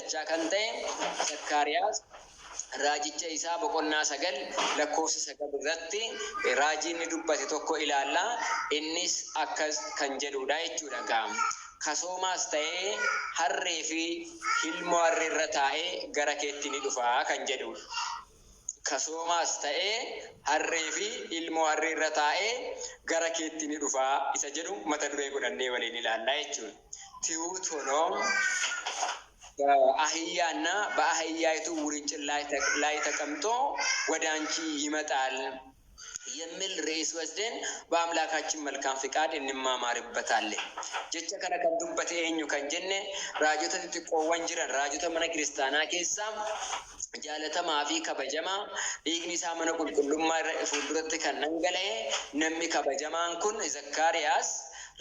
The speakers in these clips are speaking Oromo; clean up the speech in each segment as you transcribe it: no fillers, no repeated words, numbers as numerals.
Kante Zakariyaas raajicha isaa boqonnaa 9 lakkoofsa 9 irratti raajiin dubbate tokko ilaalla. Innis akkas kan jedhudha jechuudha. Kasoomaas ta'ee harree fi ilmoo harree irra taa'ee gara keetti ni dhufa kan jedhudha. Kasoomaas ta'ee harree fi ilmoo harree irra taa'ee gara keetti ni dhufa isa jedhu mata duree godhannee waliin ilaalla jechuudha. Tiwuutonoom አህያና በአህያይቱ ውርንጭላ ላይ ተቀምጦ ወደ አንቺ ይመጣል የሚል ርዕስ ወስደን በአምላካችን መልካም ፍቃድ እንማማርበታለን። ጀቻ ከነ ከዱበት ኤኙ ከንጀነ ራጆተ ጥቆወን ጅረን ራጆተ መነ ክርስቲያና ኬሳ ጃለተማ ፊ ከበጀማ ዲግኒሳ መነ ቁልቁሉማ ፉልዱረት ከነንገለ ነሚ ከበጀማን ኩን ዘካርያስ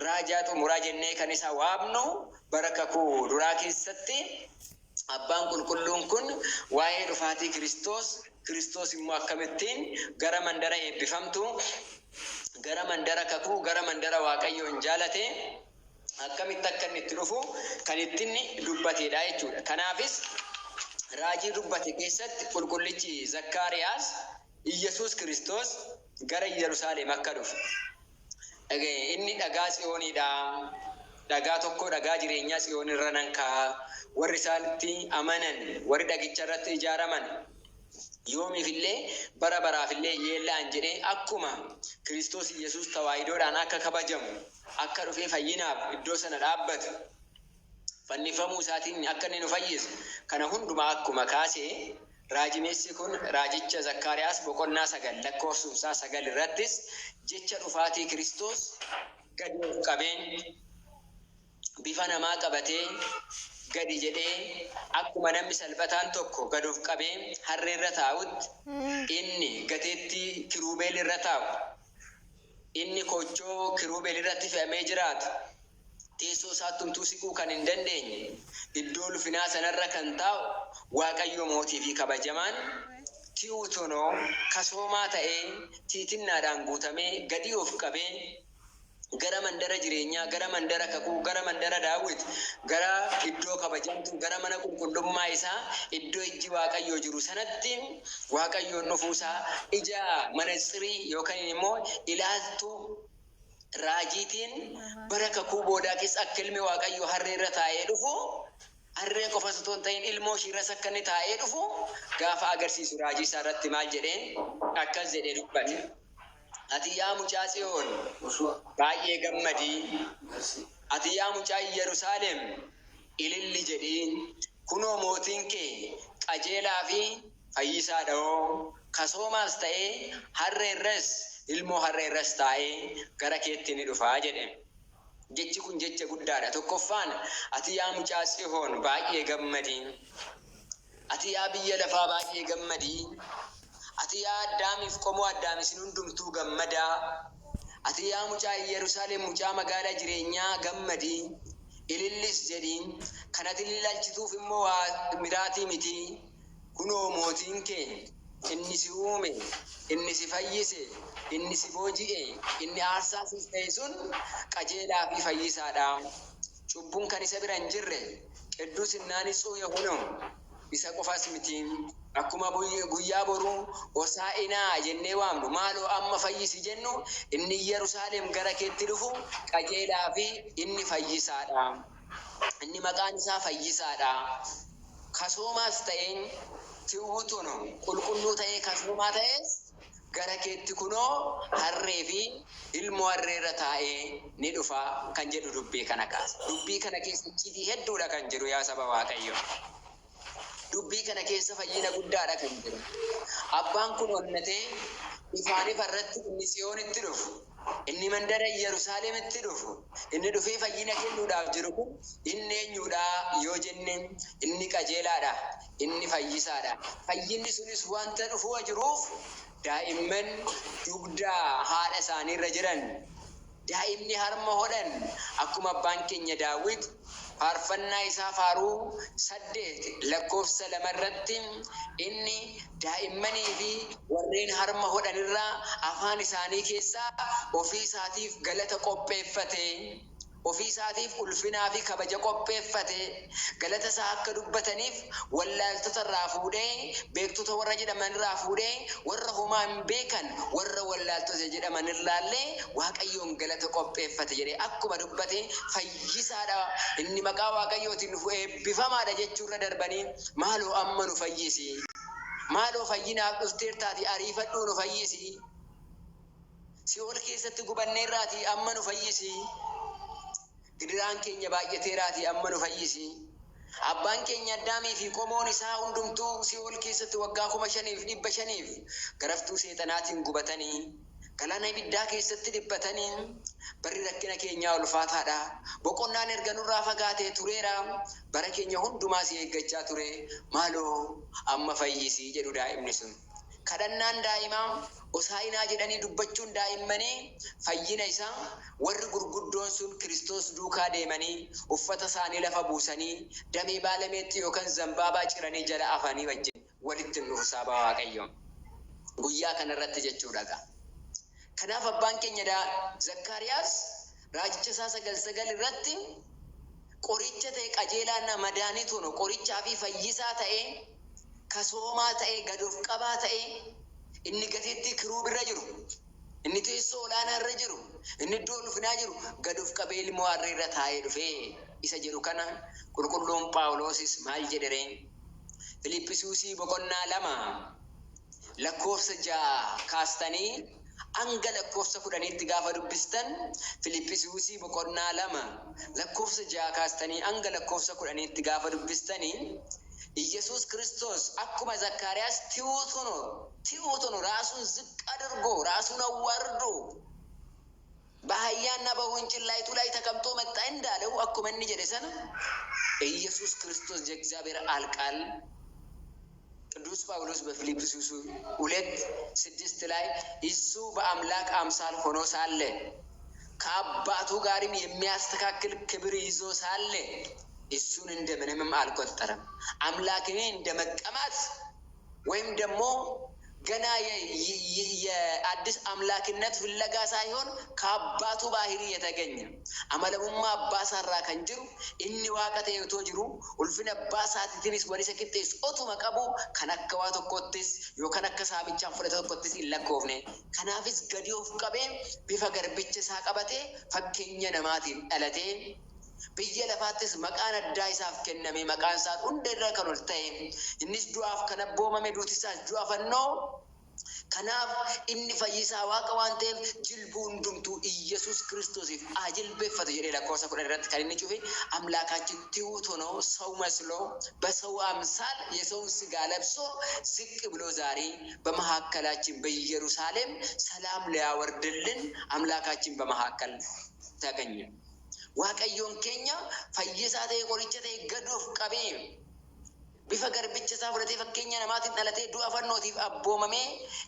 Rajaatu muraajennee kan isa waamnu barakaku duraa keessatti abbaan qulqulluun kun waa'ee dhufaatii Kiristoos immoo akkamittiin gara mandara eebbifamtu gara mandara kakuu gara mandara Waaqayyoon jaalate akkamitti akka inni itti dhufu kan ittiin dubbatedha jechuudha. Kanaafis raajii dubbate keessatti qulqullichi Zakkaariyaas Iyesuus Kiristoos gara Yerusaalem akka dhufu inni dhagaa Tsiyooniidha. Dhagaa tokko dhagaa jireenyaa Tsiyoon irra nan kaa'a. Warri isaanitti amanan, warri dhagicha irratti ijaaraman yoomiifillee bara baraafillee yeellaan jedhee akkuma Kiristoos Yesuus tawaayidoodhaan akka kabajamu akka dhufee fayyinaaf iddoo sana dhaabbatu fannifamuu isaatiin akka inni nu fayyisu kana hundumaa akkuma kaasee Raajimessi kun raajicha Zakkaariyaas boqonnaa 9 lakkoofsa 9 irrattis jecha dhufaatii Kiristoos gadi of qabeen bifa namaa qabatee gadi jedhee akkuma namni salphataan tokko gadi of qabeen harree irra taa'utti inni gateetti kiruubeel irra taa'u inni kochoo kiruubeel irratti fe'amee jiraatu teessoo isaattumtuu siquu kan hin dandeenye iddoo lufinaa sanarra kan taa'u Waaqayyo mootii fi kabajamaan Tiwuutonoo kasoomaa ta'ee tiitinnaadhaan guutamee gadi of qabee gara mandara jireenyaa gara mandara kakuu gara mandara Daawit gara iddoo kabajamtu gara mana qulqullummaa isaa iddoo ijji Waaqayyoo jiru sanatti Waaqayyoon dhufuusaa ija manatsirii yookaan immoo ilaaltuu raajiitiin bara kakuu boodaa keessa akka ilmi Waaqayyoo harree irra taa'ee dhufu harree qofa osoo hin ta'in ilmoo ishirras akka inni taa'ee dhufu gaafa agarsiisu raajii isaa irratti maal jedheen akkas jedhee dubbate. Ati yaa mucaa Tsiyoon baay'ee gammadii. Ati yaa mucaa Yerusaalem ililli jedhiin. Kunoo mootiin kee qajeelaa fi fayyisaadha. Kasoomaas ta'ee harree irras ilmoo harree irras taa'ee gara keetti ni dhufaa jedhe. Jechi kun jecha guddaadha. Tokkoffaan ati yaa mucaa Tsiyoon baay'ee gammadii. Ati yaa biyya lafaa baay'ee gammadii. Ati yaa Addaamiif qomoo Addaamis hundumtuu gammadaa. Ati yaa mucaa Yerusaalem mucaa magaalaa jireenyaa gammadii. Ilillis jedhiin. Kanati ilaalchituuf immoo miraatii miti. Kunoo mootiin kee inni si uume, inni si fayyise, inni si booji'e, inni aarsaa siif ta'e sun qajeelaa fi fayyisaadha. Cubbuun kan isa bira hin jirre qidduus innaanis Yehuunoo isa qofaas miti. Akkuma guyyaa boruu Hosaa'inaa jennee waamnu maaloo amma fayyisi jennu inni Yerusaalem gara keetti dhufu qajeelaa fi inni fayyisaadha. Inni maqaan isaa fayyisaadha. Kasoomaas ta'een Tiwuutonoo qulqulluu ta'ee kasoomaa ta'es gara keetti kunoo harree fi ilmoo harree irra taa'ee ni dhufa kan jedhu dubbii kana kaasa. Dubbii kana keessa cidii hedduudha kan jiru yaa saba Waaqayyoo. Dubbii kana keessa fayyina guddaadha kan jiru. Abbaan kun onnatee ifaan ifarratti inni Tsiyoonitti dhufu, inni mandara Yerusaalemitti dhufu, inni dhufee fayyina kennuudhaaf jiru kun inni eenyudha yoo jenne inni qajeelaadha, inni fayyisaadha. Fayyinni sunis wanta dhufuu jiruuf daa'imman dugdaa haadha isaanii irra jiran, daa'imni harma hodhan akkuma abbaan keenya Daawit faarfannaa isaa faaruu 8 lakkoofsa 2 irratti inni daa'immanii fi warreen harma hodhanirraa afaan isaanii keessaa ofii isaatiif galata qopheeffate ofiisaatiif ulfinaa fi kabaja qopheeffate galata isaa akka dubbataniif wallaaltota irraa fuudhee beektota warra jedhaman irraa fuudhee warra homaa hin beekan warra wallaaltota jedhaman irraallee Waaqayyoon galata qopheeffate jedhee akkuma dubbate fayyisaadha inni maqaa Waaqayyootiin nuuf eebbifamaadha jechuurra darbanii maaloo amma nu fayyisi maaloo fayyinaaf dhufteertaati ariifadhuu nu fayyisi Si'ool keessatti gubanneerraati amma nu fayyisi Gidiraan keenya baay'ateeraati amma nu fayyisi Abbaan keenya Addaamii fi qomoon isaa hundumtuu Si'ool keessatti waggaa 5,500 garaftuu seexanaatiin gubatanii galaana ibiddaa keessatti dhiphatanii barri rakkina keenyaa ulfaataadha boqonnaan erga nurraa fagaatee tureera bara keenya hundumaa si eeggachaa ture maaloo amma fayyisi jedhu daa'imni sun kadhannaan daa'imaa Osaayinaa jedhanii dubbachuun daa'immanii fayyina isaa warri gurguddoon sun Kiristoos duukaa deemanii uffata isaanii lafa buusanii damee baalameetti yookaan zambaabaa ciranii jala afanii wajjin walitti nuuf saaba Waaqayyo guyyaa kanarratti jechuudha. Kanaaf abbaan keenya Zakkaariyaas raajicha isaa 9 irratti qoricha ta'e qajeelaa madaanii tono qorichaa fi fayyisaa ta'e kasoomaa ta'e gadoof qabaa ta'e inni gateetti kiruubirra jiru inni teessoo olaanaa irra jiru inni iddoo ulfinaa jiru gadoof qabee ilmoo harree irra taa'ee dhufee isa jedhu kana qulqulluun Phaawulosis maal jedhereen Filiippisuusii boqonnaa 2 lakkoofsa 6 kaastanii hanga lakkoofsa 10tti gaafa dubbistan Filiippisuusii boqonnaa 2 lakkoofsa 6 kaastanii hanga lakkoofsa 10tti gaafa dubbistanii ኢየሱስ ክርስቶስ አኩማ ዘካርያስ ቲዩቶኖ ራሱን ዝቅ አድርጎ ራሱን አዋርዶ በአህያና በወንጭላይቱ ላይ ተቀምጦ መጣ እንዳለው አኩማ እንጀደሰን ኢየሱስ ክርስቶስ የእግዚአብሔር ቃል ቅዱስ ጳውሎስ በፊልጵስዩስ 2:6 ላይ እሱ በአምላክ አምሳል ሆኖ ሳለ ከአባቱ ጋርም የሚያስተካክል ክብር ይዞ ሳለ እሱን እንደምንም አልቆጠረም አምላክን እንደመቀማት ወይም ደግሞ ገና የአዲስ አምላክነት ፍለጋ ሳይሆን ከአባቱ ባህሪ የተገኘ አመለሙማ አባሳራ ከንጅሩ እኒ ዋቀተ የቶጅሩ ኡልፍነ አባሳትቲንስ ወሪሰ ቂጤስ ኦቱ መቀቡ ከነከዋ ተቆጥስ ዮ ከነከሳ ብቻ ፍለተ ተቆጥስ ይለኮፍኔ ከናፍስ ገዲዮፍ ቀበ ቢፈገር ብቻ ሳቀበቴ ፈከኘ ነማቲን አለቴ biyya lafaattis maqaan addaa isaaf kenname maqaan isaa hundarra kan ol ta'e innis du'aaf kan abboomame duutisaas du'a fannoo kanaaf inni fayyisaa waaqa waan ta'eef jilbuu hundumtuu ኢየሱስ ክርስቶስif አጅልበፈተ jedhe lakkoofsa 10 irratti kan inni cufe አምላካችን ትሁት ሆኖ ሰው መስሎ በሰው አምሳል የሰውን ስጋ ለብሶ ዝቅ ብሎ ዛሬ በመሐከላችን በኢየሩሳሌም ሰላም ሊያወርድልን አምላካችን በመሐከል ተገኘ Waaqayyoon keenya fayyisaa ta'e qoricha ta'e gadoof qabee bifa garbichasaa fudhatee fakkeenya namaatiin dhalatee du'a fannootiif abboomamee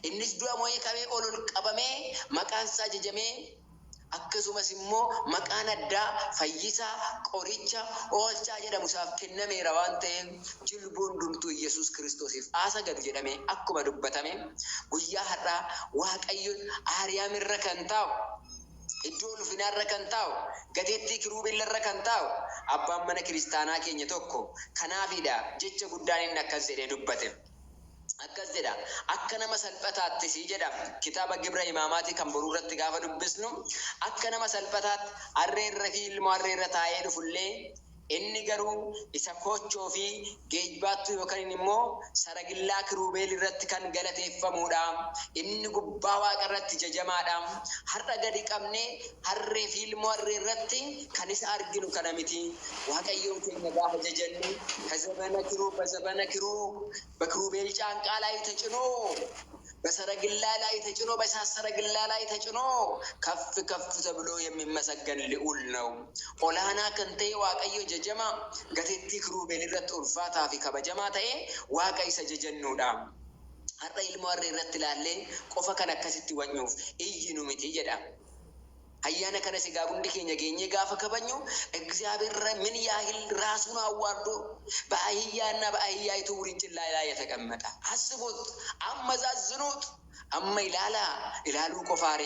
innis du'a moo'ee qabee ol qabamee maqaan isaa jajamee akkasumas immoo maqaan addaa fayyisaa qoricha oolchaa jedhamu isaaf kennameera waan ta'eef jilbuun hundumtuu Yesuus Kiristoosiif aasa gadu jedhamee akkuma dubbatame guyyaa har'aa Waaqayyoon Aariyaam irra kan taa'u iddoo ulfinarra kan taa'u gateetti kiruubillarra kan taa'u abbaan mana kiristaanaa keenya tokko kanaafidha jecha guddaan inni akkas jedhee dubbate akkas jedha akka nama salphataatti si jedha kitaaba Gibra Imaamaatii kan boruu irratti gaafa dubbisnu akka nama salphataatti harreerra fi ilmoo harreerra taa'ee dhufullee inni garuu isa koochoo fi geejbaattu yookaan immoo saragillaa kiruubeel irratti kan galateeffamuudha inni gubbaa waaqa irratti jajamaadha har'a gadi qabne harree fi ilmoo harree irratti kan isa arginu kana miti waaqayyoon keenya gaafa jajannu ከዘበነ ኪሩብ በኪሩቤል ጫንቃ ላይ ተጭኖ በሰረግላ ላይ ተጭኖ በሳሰረግላ ላይ ተጭኖ ከፍ ከፍ ተብሎ የሚመሰገን ልዑል ነው ኦላና ከንቴ ዋቀዮ ጀጀማ ገቴቲ ክሩቤል ይረት ኡልፋታ ፊ ከበጀማ ተኤ ዋቀይ ሰጀጀኑዳ አረ ኢልሞ አረ ይረት ላለ ቆፈ ከነከስቲ ወኙፍ እይኑ ሚቲ ይጀዳ አያነ ከነሲ ጋጉንዲ ኬኛ ጌኘ ጋፈ ከበኙ እግዚአብሔር ምን ያህል ራሱን አዋርዶ በአህያና በአህያይቱ ውርንጭላ ላይ የተቀመጠ አስቡት አመዛዝኑት አማ ኢላሉ ቆፋሬ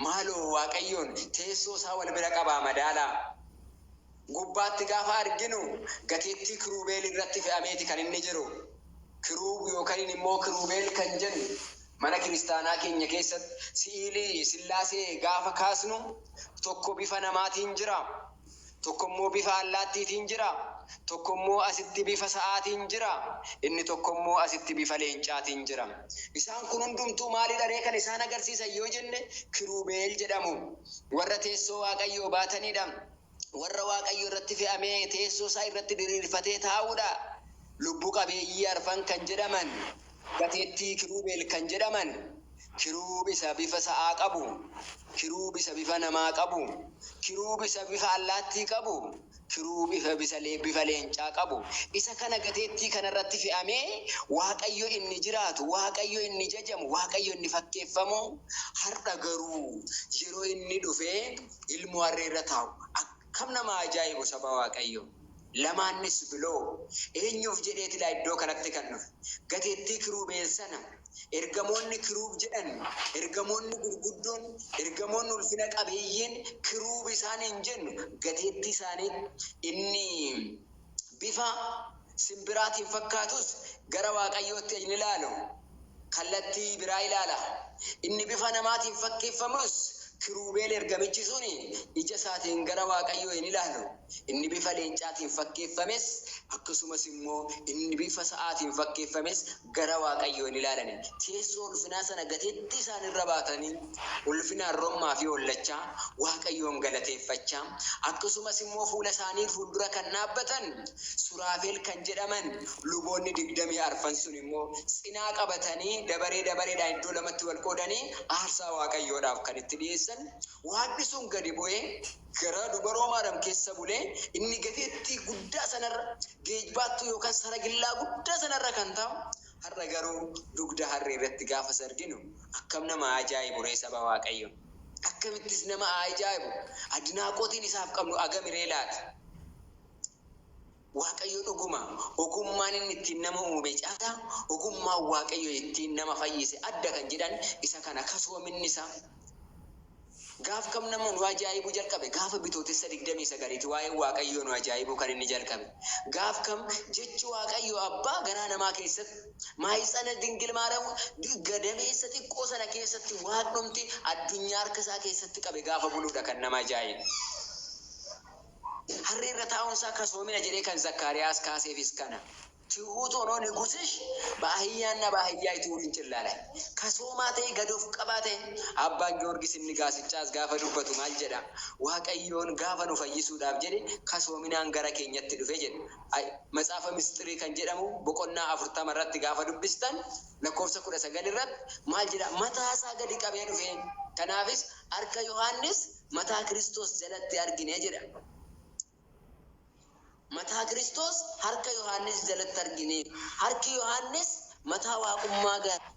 ማሎ ዋቀዮን ቴሶሳ ወልብረቀባ መዳላ gubbaatti gaafa arginu gateettii kiruubeel irratti fe'ameeti kan inni jiru. Kiruub yookaan immoo kiruubeel kan jennu mana kiristaanaa keenya keessatti si'ilii Sillaasee gaafa kaasnu tokko bifa namaatiin jira, tokko immoo bifa allaattiitiin jira, tokko immoo asitti bifa sa'aatiin jira, inni tokko immoo asitti bifa leencaatiin jira. Isaan kun hundumtuu maalidha kan isaan agarsiisan yoo jenne kiruubeel jedhamu. Warra teessoo Waaqayyoo baatanidha. Warra Waaqayyo irratti fe'amee teessoo isaa irratti diriirfatee taa'uudha. Lubbu qabeeyyii arfan kan jedhaman, gateettii kiruubeel kan jedhaman, kiruub isa bifa sa'aa qabu, kiruub isa bifa namaa qabu, kiruub isa bifa allaattii qabu, kiruub isa bifa leencaa qabu. Isa kana gateettii kanarratti fe'amee Waaqayyo inni jiraatu, Waaqayyo inni jajamu, Waaqayyo inni fakkeeffamu, har'a garuu yeroo inni dhufee ilmoo harreerra taa'u. Akkam nama ajaa'ibu saba Waaqayyo. Lamaannis biloo eenyuuf jedheetidha iddoo kanatti kan dhufe. Gateettii kiruubeel sana ergamoonni kiruub jedhan, ergamoonni gurguddoon, ergamoonni ulfina qabeeyyiin kiruub isaan hin jennu. Gateettii isaanii inni bifa simbiraatiin fakkaatus gara Waaqayyootti hin ilaalu, kallattii biraa ilaala. Inni bifa namaatiin fakkeeffamus kiruubeel ergamichi suni ija isaatiin gara Waaqayyoo hin ilaalu. Inni bifa leencaatiin fakkeeffames akkasumas immoo inni bifa sa'aatiin fakkeeffames gara Waaqayyoo hin ilaalani. Teessoo ulfinaa sana gateettii isaan irra baatanii ulfinaan rommaa fi hollachaa Waaqayyoon galateeffachaa akkasumas immoo fuula isaanii fuuldura kan dhaabbatan Suraafeel kan jedhaman luboonni 24 sun immoo cinaa qabatanii dabareedhaan iddoo lamatti wal qoodanii aarsaa Waaqayyoodhaaf kan itti dhiyeessan. Waaqni sun gadi bu'ee gara dubaroo Maariyaam keessa bulee inni gateettii guddaa sanarra geejbaattu yookaan saragillaa guddaa sanarra kan taa'u. Har'a garuu dugda harree irratti gaafa arginu akkam nama ajaa'ibu saba Waaqayyo. Akkamittis nama ajaa'ibu. Adinaaqootiin isaaf qabnu agamiree laata. Waaqayyo dhuguma ogummaan inni ittiin nama uume caalaa ogummaan Waaqayyo ittiin nama fayyise adda kan jedhan isa kana kasoominni isaa. Gaaf kam nama nu ajaa'ibu jalqabe gaafa Bitootessa 29 waa'ee Waaqayyoo nu ajaa'ibu kan inni jalqabe. Gaaf kam jechi Waaqayyo abbaa garaa namaa keessatti maayitsana dingil Maariyaam gadameessa xiqqoo sana keessatti waaqnumti addunyaa harka isaa keessatti qabe gaafa buluudha kan nama ajaa'ibu. Harreerra taa'umsaa kasoomina jedhee kan Zakkaariyaas kaaseefis kana. ትሁት ሆኖ ንጉስሽ በአህያና በአህያ ይቱሪን ጭላለ ከሶማቴ ገዶፍ ቀባቴ አባ ጊዮርጊስ ንጋስጫስ ጋፈ ዱበቱ ማልጀዳ ዋቀዮን ጋፈኑ ፈይሱዳፍ ጀዲ ከሶሚናን ገረ ኬኘት ዱፌ ጀዲ አይ መጽሐፈ ምስጢሪ ከንጀደሙ በቆና አፍርታ መራት ጋፈ ዱብስተን ለኮርሰ ኩደ ሰገልረት ማልጀዳ መታሳ ገዲ ቀቤ ዱፌ ከናፊስ አርከ ዮሐንስ መታ ክርስቶስ ዘለት ያርግኔ ጀዳ Mataa Kiristoos harka Yohaannis jalatti argine. Harki Yohaannis mataa waaqummaa gaara.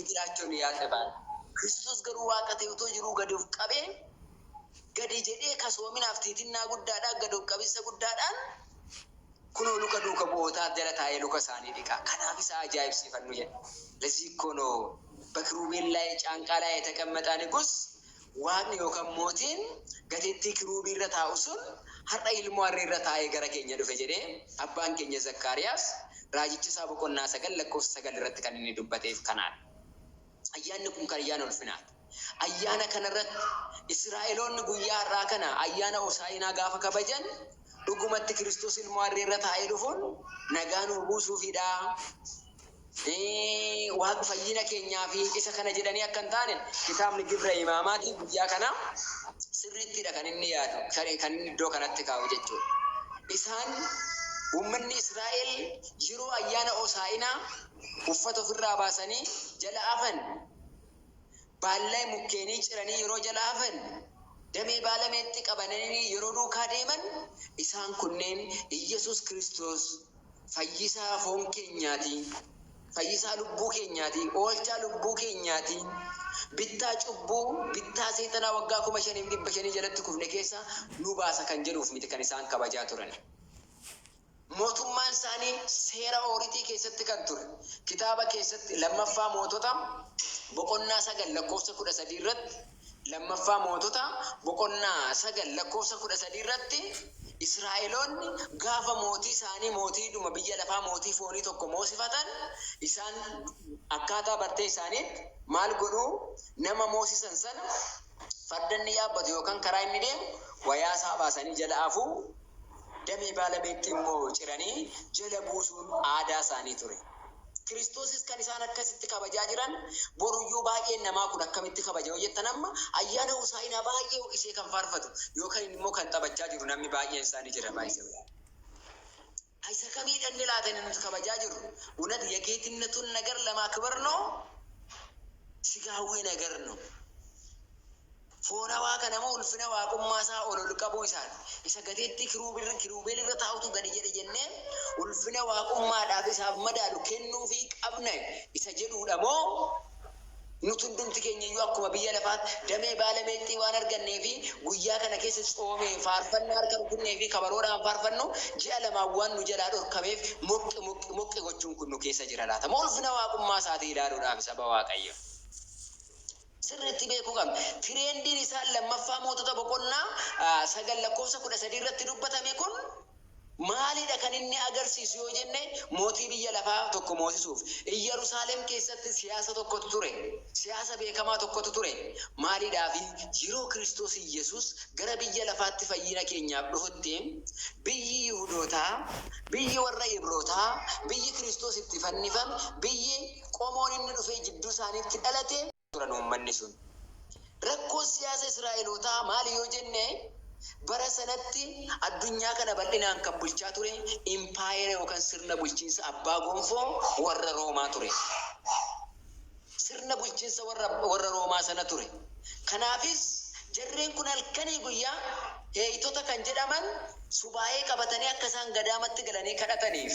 Jiraachuu yaadaban. Kiristoos garuu waaqa ta'e utoo jiruu gadi of qabee gadi jedhee kasoominaaf tiitinnaa guddaadhaan gadi of qabeessa guddaadhaan kunoo luka duuka bu'ootaa jala taa'ee luka isaanii dhiqaa. Kanaaf isa ajaa'ibsiifannu jedha. ለዚህ እኮ ነው በክሩቤል ላይ ጫንቃ ላይ የተቀመጠ ንጉስ waaqni yookaan mootiin gateettii kiruubii irra taa'u sun har'a ilmoo harree irra taa'ee gara keenya dhufe jedhee abbaan keenya Zakkaariyaas raajichi isaa boqonnaa 9 lakkoofsa 9 irratti kan inni dubbateef kanaadha. Ayyaanni kun kan ayyaana ulfinaati. Ayyaana kanarratti Israa'eloonni guyyaa har'aa kana ayyaana Hosaa'inaa gaafa kabajan dhugumatti Kiristoos ilmoo harree irra taa'ee dhufuun nagaa nu buusuufidha. Waaqa fayyina keenyaa fi isa kana jedhanii akka hin taane kitaabni Gibra Imaamaatii guyyaa kana sirriittidha kan inni yaadu kan inni iddoo kanatti kaa'u jechuudha. Isaan uummanni Israa'el yeroo ayyaana Hosaa'inaa uffata ofirraa baasanii jala afan baallaa mukkeenii ciranii yeroo jala afan damee baalameetti qabananii yeroo duukaa deeman isaan kunneen Iyyasuus Kiristoos fayyisaa foon keenyaati. fayyisaa lubbuu keenyaati, oolchaa lubbuu keenyaati. Bittaa cubbuu, bittaa seexanaa waggaa 5,500 jalatti kufne keessa nu baasa kan jedhuuf miti kan isaan kabajaa turan. Mootummaan isaanii seera ooritii keessatti kan ture. Kitaaba keessatti lammaffaa mootota boqonnaa 9 lakkoofsa 13 irratti, lammaffaa mootota boqonnaa 9 lakkoofsa 13 irratti Israa'eloonni gaafa mootii isaanii mootiidhuma biyya lafaa mootii foonii tokko moosifatan isaan akkaataa bartee isaaniitti maal godhuu? Nama moosisan sana fardanni yaabbatu yookaan karaa inni deemu wayaa isaa baasanii jala afuu, damee baalameetti immoo ciranii jala buusuun aadaa isaanii ture. Kiristoosis kan isaan akkasitti kabajaa jiran boruyyuu baay'een namaa kun akkamitti kabaja jettan amma ayyaana Hosaa'inaa baay'ee ishee kan faarfatu yookaan immoo kan taphachaa jiru namni baay'een isaanii jira baay'ee. Isa kamiidhaan ni laatan nuti kabajaa jiru? እውነት የጌትነቱን ነገር ለማክበር ነው ስጋዊ ነገር ነው? Foonawaa kana moo ulfina waaqummaa ol qabuu isaati. Isa gateetti kiruubeel irra taa'utu gadi jedhe jennee ulfina waaqummaadhaaf isaaf madaalu kennuu fi qabna isa jedhuudha moo nuti hundumti keenya iyyuu akkuma biyya lafaatti damee baalameetti waan argannee fi guyyaa kana keessa tsoomee faarfannaa harka rukunnee fi kabaroodhaan faarfannu ji'a lamaan waan nu jalaa dhorkameef moqqi gochuun kun nu keessa jira laata? Moo ulfina waaqummaa isaatii ilaaluudhaaf saba Waaqayyo? Sirriitti beekuu qabna. Tireendiin isaan lammaffaa mootota boqonnaa 9 lakkoofsa 13 irratti dubbatame kun maalidha kan inni agarsiisu yoo jenne mootii biyya lafaa tokko moosisuuf Yerusaalem keessatti siyaasa tokkotu ture. Siyaasa beekamaa tokkotu ture. Maalidhaaf yeroo Kiristoos Yesuus gara biyya lafaatti fayyina keenyaaf dhufutti biyyi Yihuudootaa, biyyi warra Ibrootaa, biyyi Kiristoos itti fannifame, biyyi qomoon inni dhufee jidduu isaaniitti dhalate turan uummanni sun. Rakkoon siyaasa Israa'elootaa maali yoo jenne bara sanatti addunyaa kana bal'inaan kan bulchaa ture impaayera yookaan sirna bulchiinsa abbaa gonfoo warra Roomaa ture. Sirna bulchiinsa warra Roomaa sana ture. Kanaafis jarreen kun halkanii guyyaa heeyitota kan jedhaman subaayee qabatanii akka isaan gadaamatti galanii kadhataniif,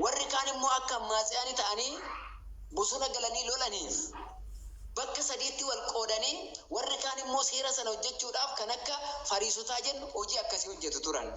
warri kaan immoo akka ammaasiyaanii ta'anii bosona galanii lolaniif bakka sadiitti wal qoodanii warri kaan immoo seera sana hojjechuudhaaf kan akka Fariisotaa jennu hojii akkasii hojjetu turan.